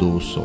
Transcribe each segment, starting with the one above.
200,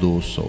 200,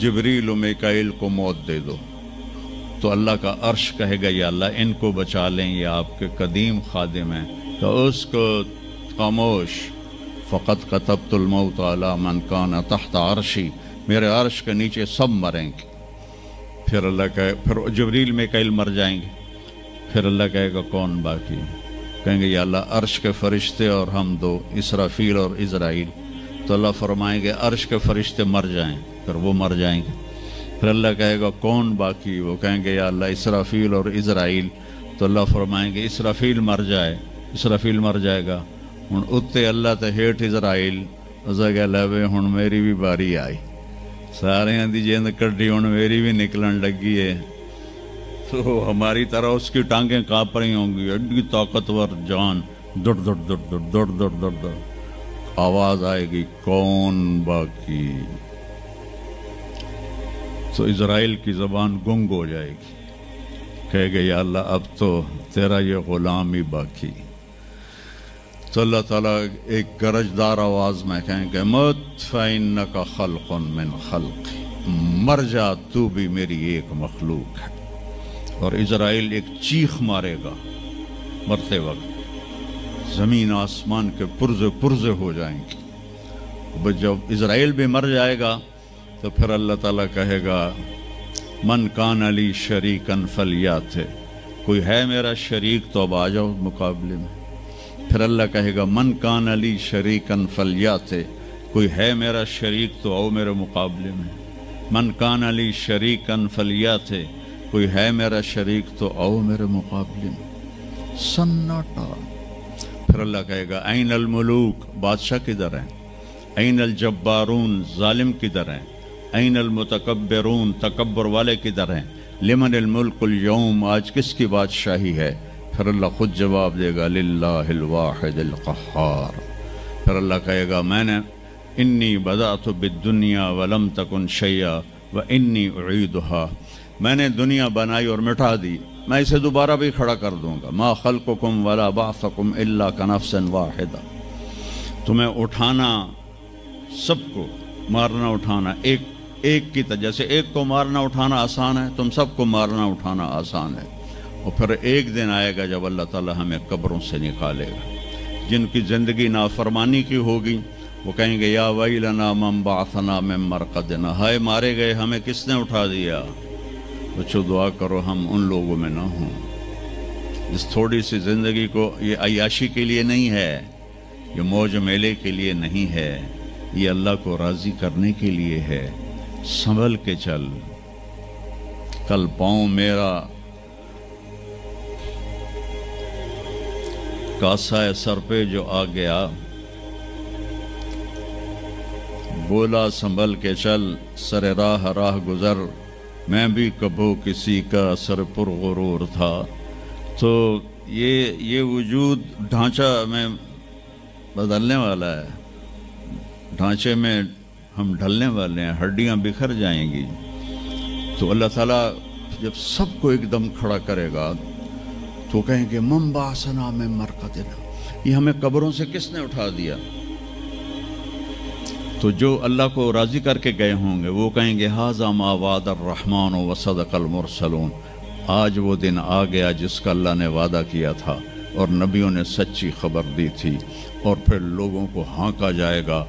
جبریل و میکائیل کو موت دے دو، تو اللہ کا عرش کہے گا یا اللہ ان کو بچا لیں، یہ آپ کے قدیم خادم ہیں، تو اس کو خاموش، فقط کتبت الموت علی من کان تحت عرشی، میرے عرش کے نیچے سب مریں گے۔ پھر اللہ کہے، پھر جبریل میکائیل مر جائیں گے، پھر اللہ کہے گا کون باقی؟ کہیں گے یا اللہ عرش کے فرشتے اور ہم دو، اسرافیل اور عزرائیل۔ تو اللہ فرمائیں گے عرش کے فرشتے مر جائیں، پھر وہ مر جائیں گے۔ پھر اللہ کہے گا کون باقی؟ وہ کہیں گے یا اللہ اسرافیل اور عزرائیل۔ تو اللہ فرمائیں گے اسرافیل مر جائے، اسرافیل مر جائے گا، ہن اتے اللہ تے ہیٹھ عزرائیل، اسا کہ لے ہن میری بھی باری آئی، سارے دی جیند کڈی ہن میری بھی نکلن لگی ہے۔ تو ہماری طرح اس کی ٹانگیں کانپ رہی ہوں گی، ایڈی طاقتور جان، دڑ دڑ دڑ دڑ دڑ دڑ دڑ دڑ، آواز آئے گی کون باقی؟ تو اسرائیل کی زبان گنگ ہو جائے گی، کہے گا یا اللہ اب تو تیرا یہ غلام ہی باقی۔ تو اللہ تعالیٰ ایک گرجدار آواز میں کہیں گے مت فإنک خلق من خلق، مر جا تو بھی میری ایک مخلوق ہے۔ اور اسرائیل ایک چیخ مارے گا مرتے وقت، زمین آسمان کے پرزے پرزے ہو جائیں گے۔ جب اسرائیل بھی مر جائے گا تو پھر اللہ تعالیٰ کہے گا من کان علی شریکن فلیات، کوئی ہے میرا شریک تو اب آ جاؤ مقابلے میں۔ پھر اللہ کہے گا من کان علی شریکن فلیات، کوئی ہے میرا شریک تو آؤ میرے مقابلے میں۔ من کان علی شریکن فلیات، کوئی ہے میرا شریک تو آؤ میرے مقابلے میں۔ سناٹا۔ پھر اللہ کہے گا این الملوک، بادشاہ کدھر ہیں؟ این الجبارون، ظالم کدھر ہیں؟ این المتکبرون، تکبر والے کدھر ہیں؟ لمن الملک اليوم، آج کس کی بادشاہی ہے؟ پھر اللہ خود جواب دے گا للہ الواحد القہار۔ پھر اللہ کہے گا میں نے انی بدأت بالدنیا ولم تکن شیئا وانی اعیدها، میں نے دنیا بنائی اور مٹا دی، میں اسے دوبارہ بھی کھڑا کر دوں گا۔ ما خلقکم ولا بعثکم الا کنفس واحدہ، تمہیں اٹھانا، سب کو مارنا اٹھانا ایک کی طرح، جیسے ایک کو مارنا اٹھانا آسان ہے، تم سب کو مارنا اٹھانا آسان ہے۔ اور پھر ایک دن آئے گا جب اللہ تعالیٰ ہمیں قبروں سے نکالے گا۔ جن کی زندگی نافرمانی کی ہوگی وہ کہیں گے یا ویلنا من بعثنا من مرقدنا، ہائے مارے گئے ہمیں کس نے اٹھا دیا۔ بچو دعا کرو ہم ان لوگوں میں نہ ہوں۔ اس تھوڑی سی زندگی کو، یہ عیاشی کے لیے نہیں ہے، یہ موج میلے کے لیے نہیں ہے، یہ اللہ کو راضی کرنے کے لیے ہے۔ سنبھل کے چل، کل پاؤں میرا کاسا سر پہ جو آ گیا، بولا سنبھل کے چل سر راہ راہ گزر، میں بھی کبھو کسی کا سر پر غرور تھا۔ تو یہ وجود ڈھانچہ میں بدلنے والا ہے، ڈھانچے میں ہم ڈھلنے والے ہیں، ہڈیاں بکھر جائیں گی۔ تو اللہ تعالیٰ جب سب کو ایک دم کھڑا کرے گا تو کہیں گے من بعثنا من مرقدنا، یہ ہمیں قبروں سے کس نے اٹھا دیا؟ تو جو اللہ کو راضی کر کے گئے ہوں گے وہ کہیں گے ھذا ما وعد الرحمن وصدق المرسلون، آج وہ دن آ گیا جس کا اللہ نے وعدہ کیا تھا اور نبیوں نے سچی خبر دی تھی۔ اور پھر لوگوں کو ہانکا جائے گا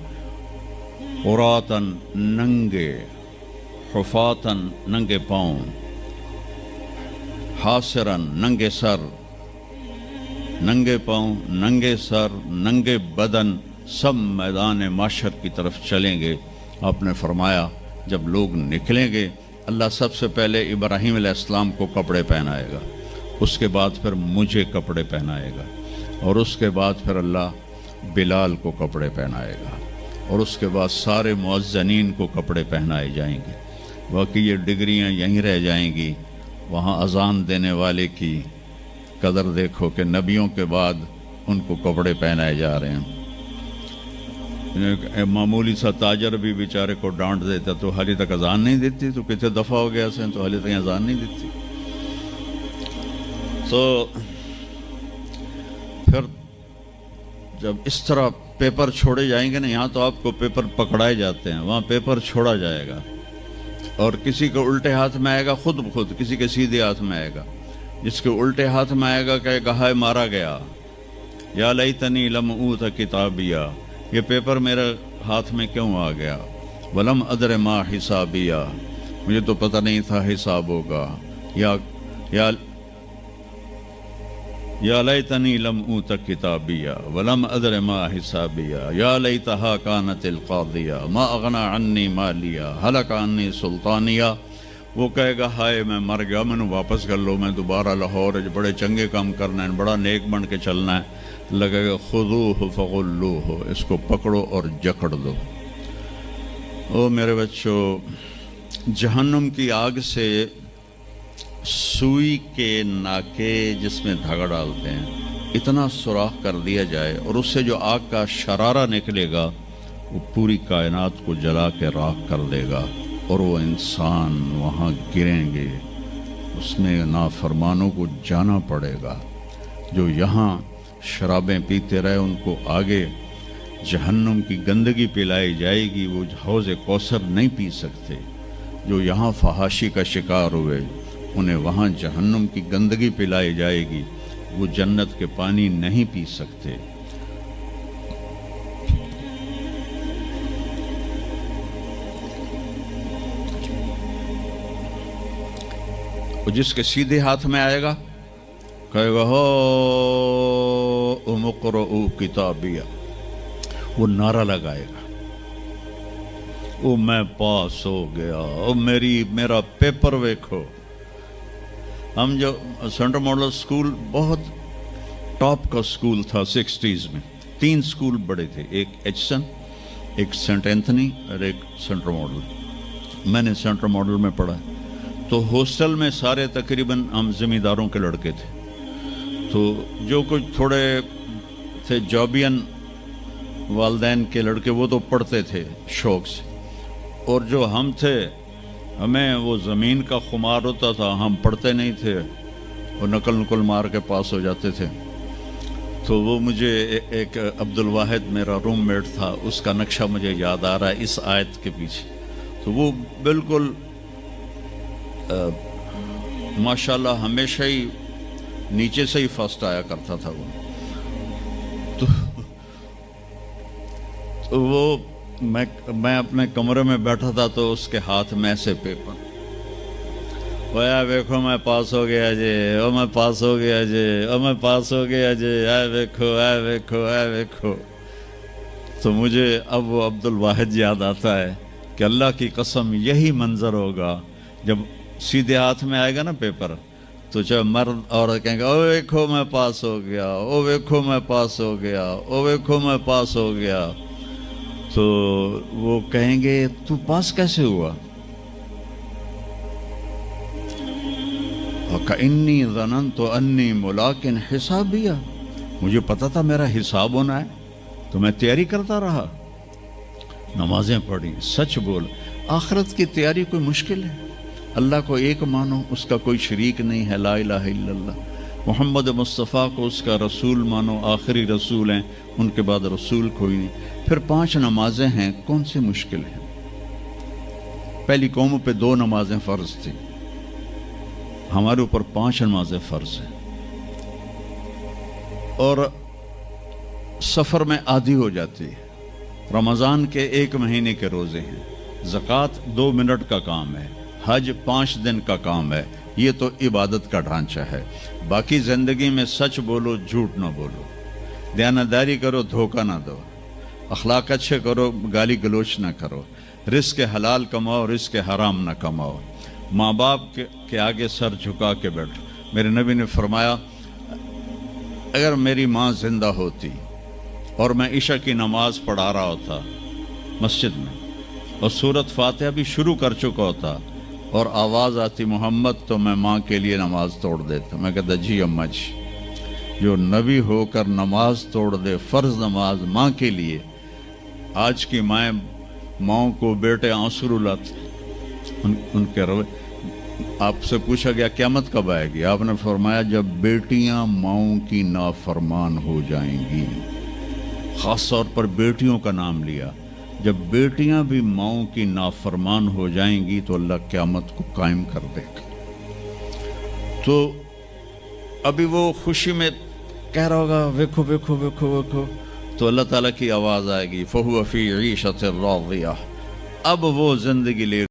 عراۃً، ننگے، حفاتً، ننگے پاؤں، حاسراً، ننگے سر، ننگے پاؤں، ننگے سر، ننگے بدن، سب میدان معاشر کی طرف چلیں گے۔ آپ نے فرمایا جب لوگ نکلیں گے اللہ سب سے پہلے ابراہیم علیہ السلام کو کپڑے پہنائے گا، اس کے بعد پھر مجھے کپڑے پہنائے گا، اور اس کے بعد پھر اللہ بلال کو کپڑے پہنائے گا، اور اس کے بعد سارے مؤذنین کو کپڑے پہنائے جائیں گے۔ باقی یہ ڈگریاں یہیں رہ جائیں گی۔ وہاں اذان دینے والے کی قدر دیکھو کہ نبیوں کے بعد ان کو کپڑے پہنائے جا رہے ہیں۔ معمولی سا تاجر بھی بیچارے کو ڈانٹ دیتا تو حالی تک اذان نہیں دیتی، تو کتنے دفعہ ہو گیا سے تو حالی تک اذان نہیں دیتی۔ تو پھر جب اس طرح پیپر چھوڑے جائیں گے نا، یہاں تو آپ کو پیپر پکڑائے جاتے ہیں، وہاں پیپر چھوڑا جائے گا، اور کسی کے الٹے ہاتھ میں آئے گا خود بخود، کسی کے سیدھے ہاتھ میں آئے گا. جس کے الٹے ہاتھ میں آئے گا کہے گا ہائے مارا گیا، یا لیتنی لم اوت کتابیہ، یہ پیپر میرے ہاتھ میں کیوں آ گیا، ولم ادر ما حسابیہ، مجھے تو پتہ نہیں تھا حساب ہوگا، یا لیتنی لم اوت کتابیہ ولم ادر ما حسابیہ، یا لیتہا کانت القاضیہ ما اغنی عنی مالیہ ہلک عنی سلطانیہ. وہ کہے گا ہائے میں مر گیا، میں نے واپس کر لو، میں دوبارہ لاہور بڑے چنگے کام کرنا ہے، بڑا نیک بن کے چلنا ہے. لگے گا خذوہ فغلوہ، اس کو پکڑو اور جکڑ دو. او میرے بچوں، جہنم کی آگ سے سوئی کے ناکے جس میں دھاگا ڈالتے ہیں اتنا سوراخ کر دیا جائے، اور اس سے جو آگ کا شرارہ نکلے گا وہ پوری کائنات کو جلا کے راکھ کر دے گا، اور وہ انسان وہاں گریں گے، اس میں نافرمانوں کو جانا پڑے گا. جو یہاں شرابیں پیتے رہے ان کو آگے جہنم کی گندگی پلائی جائے گی، وہ حوض کوثر نہیں پی سکتے. جو یہاں فحاشی کا شکار ہوئے انہیں وہاں جہنم کی گندگی پلائی جائے گی، وہ جنت کے پانی نہیں پی سکتے. وہ جس کے سیدھے ہاتھ میں آئے گا کہے گا ہو اقرؤ کتابیہ، وہ نعرہ لگائے گا، او میں پاس ہو گیا، او میرا پیپر ویکھو. ہم جو سینٹرل ماڈل سکول بہت ٹاپ کا سکول تھا 60s میں، 3 سکول بڑے تھے، ایک ایچسن، ایک سینٹ اینتھنی اور ایک سینٹرل ماڈل. میں نے سینٹرل ماڈل میں پڑھا، تو ہاسٹل میں سارے تقریباً ہم زمینداروں کے لڑکے تھے. تو جو کچھ تھوڑے تھے جابین والدین کے لڑکے وہ تو پڑھتے تھے شوق سے، اور جو ہم تھے ہمیں وہ زمین کا خمار ہوتا تھا، ہم پڑھتے نہیں تھے اور نقل مار کے پاس ہو جاتے تھے. تو وہ مجھے ایک عبد الواحد میرا روم میٹ تھا، اس کا نقشہ مجھے یاد آ رہا ہے اس آیت کے پیچھے. تو وہ بالکل ماشاءاللہ ہمیشہ ہی نیچے سے ہی فرسٹ آیا کرتا تھا. تو وہ میں اپنے کمرے میں بیٹھا تھا تو اس کے ہاتھ میں سے پیپر، ویا ویکھو میں پاس ہو گیا جی، او میں پاس ہو گیا جی، او میں پاس ہو گیا جی، اے ویکھو اے ویکھو اے ویکھو. تو مجھے اب وہ عبد الواحد یاد آتا ہے کہ اللہ کی قسم یہی منظر ہوگا جب سیدھے ہاتھ میں آئے گا نا پیپر، تو چاہے مرد عورت کہیں گے او ویکھو میں پاس ہو گیا، او ویکھو میں پاس ہو گیا، او ویکھو میں پاس ہو گیا. تو وہ کہیں گے تو پاس کیسے ہوا؟ وَكَإِنِّي ظَنَنْتُ أَنِّي مُلَاقٍ حِسَابِيَّ، مجھے پتا تھا میرا حساب ہونا ہے تو میں تیاری کرتا رہا، نمازیں پڑھی، سچ بول. آخرت کی تیاری کوئی مشکل ہے؟ اللہ کو ایک مانو، اس کا کوئی شریک نہیں ہے، لا الہ الا اللہ. محمد مصطفیٰ کو اس کا رسول مانو، آخری رسول ہیں، ان کے بعد رسول کوئی نہیں. پھر 5 نمازیں ہیں، کون سی مشکل ہیں؟ پہلی قوموں پہ 2 نمازیں فرض تھی، ہمارے اوپر 5 نمازیں فرض ہیں. اور سفر میں آدھی ہو جاتی ہے. رمضان کے 1 مہینے کے روزے ہیں، زکوٰۃ 2 منٹ کا کام ہے، حج 5 دن کا کام ہے. یہ تو عبادت کا ڈھانچہ ہے. باقی زندگی میں سچ بولو، جھوٹ نہ بولو، دیانتداری کرو، دھوکہ نہ دو، اخلاق اچھے کرو، گالی گلوچ نہ کرو، رزق حلال کماؤ، رزق حرام نہ کماؤ، ماں باپ کے آگے سر جھکا کے بیٹھو. میرے نبی نے فرمایا اگر میری ماں زندہ ہوتی اور میں عشاء کی نماز پڑھا رہا ہوتا مسجد میں اور سورۃ فاتحہ بھی شروع کر چکا ہوتا اور آواز آتی محمد، تو میں ماں کے لیے نماز توڑ دیتا. میں کہتا جی اماں جی، جو نبی ہو کر نماز توڑ دے، فرض نماز ماں کے لیے. آج کی ماؤں کو بیٹے آنسو رلاتے ان کے روے. آپ سے پوچھا گیا قیامت کب آئے گی؟ آپ نے فرمایا جب بیٹیاں ماؤں کی نافرمان ہو جائیں گی. خاص طور پر بیٹیوں کا نام لیا. جب بیٹیاں بھی ماؤں کی نافرمان ہو جائیں گی تو اللہ قیامت کو قائم کر دے گا. تو ابھی وہ خوشی میں کہہ رہا ہوگا ویکھو ویکھو ویکھو ویکھو، تو اللہ تعالیٰ کی آواز آئے گی فَهُوَ فِي عِيشَةٍ رَاضِيَةٍ، اب وہ زندگی لے